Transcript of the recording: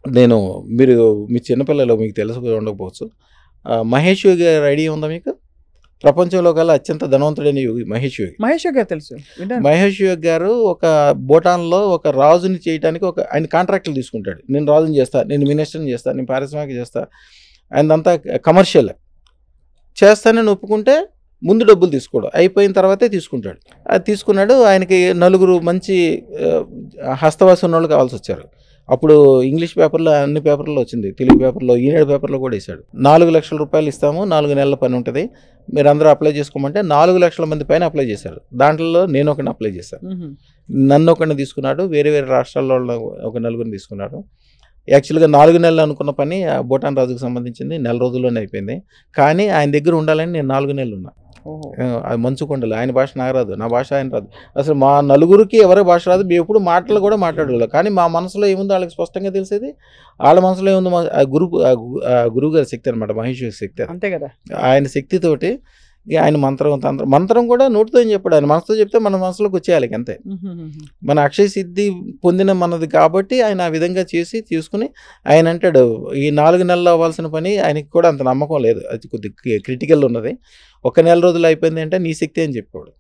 నేను మీరు మీ చిన్నపిల్లలు మీకు తెలుసు ఉండకపోవచ్చు. 'మహేష్ యోగి' గారి ఐడియా ఉందా మీకు? ప్రపంచంలో కల్లా అత్యంత ధనవంతుడైన యోగి 'మహేష్ యోగి'. 'మహేష్ యోగి' తెలుసు. విన్నాను. 'మహేష్ యోగి' గారు ఒక భూటాన్‌లో ఒక రాజుని చేయటానికి ఆయన కాంట్రాక్టులు తీసుకుంటాడు. నేను రాజుని చేస్తా, నేను మినిస్టర్‌ని చేస్తా, నేను పారిశ్రామిక చేస్తా. ఆయనదంతా కమర్షియల్. చేస్తానని ఒప్పుకుంటే ముందు డబ్బులు తీసుకోడు. అయిపోయిన తర్వాతే తీసుకుంటాడు. అది తీసుకున్నాడు. ఆయనకి నలుగురు మంచి హస్తవాసి ఉన్నోళ్ళు కావాల్సొచ్చారు. అప్పుడు ఇంగ్లీష్ పేపర్‌లో అన్ని పేపర్‌లో వచ్చింది. తెలుగు పేపర్‌లో, ఈనాడు పేపర్‌లో కూడా ఏశాడు. ₹4,00,000 ఇస్తాము. 4 నెలల పని ఉంటది. మీరందరూ అప్లై చేసుకోమంటే 4,00,000 మంది పైన అప్లై చేశారు. దాంట్లో నేనొకడిని అప్లై చేశాను. నన్నొకడిని తీసుకున్నాడు. వేరే వేరే రాష్ట్రాల్లో ఒక నలుగురిని తీసుకున్నాడు. యాక్చువల్‌గా 4 నెలలు అనుకున్న పని భూటాన్ రాజుకు సంబంధించింది నెల రోజుల్లోనే అయిపోయింది. కానీ ఆయన దగ్గర ఉండాలని నేను 4 నెలలు ఉన్నా. అది మంచుకొండలు. ఆయన భాష నాకు రాదు. నా భాష ఆయన రాదు. అసలు మా నలుగురికి ఎవరి భాష రాదు. మేము ఎప్పుడు మాటలు కూడా మాట్లాడేవాళ్ళం. కానీ మా మనసులో ఏముందో వాళ్ళకి స్పష్టంగా తెలిసేది. వాళ్ళ మనసులో ఏముందో గురువు గారి శక్తి అనమాట. 'మహేష్ యోగి' శక్తి అది. అంతే కదా! ఆయన శక్తితోటి ఆయన మంత్రం కూడా నోటితో ఏం చెప్పాడు. ఆయన మనసుతో చెప్తే మన మనసులోకి వచ్చేయాలి అంతే. మన అక్షయ సిద్ధి పొందిన మనది కాబట్టి ఆయన ఆ విధంగా తీసుకుని ఆయన అంటాడు, ఈ 4 నెలలు అవ్వాల్సిన పని ఆయనకి కూడా అంత నమ్మకం లేదు. అది కొద్దిగా క్రిటికల్ ఉన్నది. ఒక నెల రోజులు అయిపోయింది అంటే నీ శక్తి అని చెప్పాడు.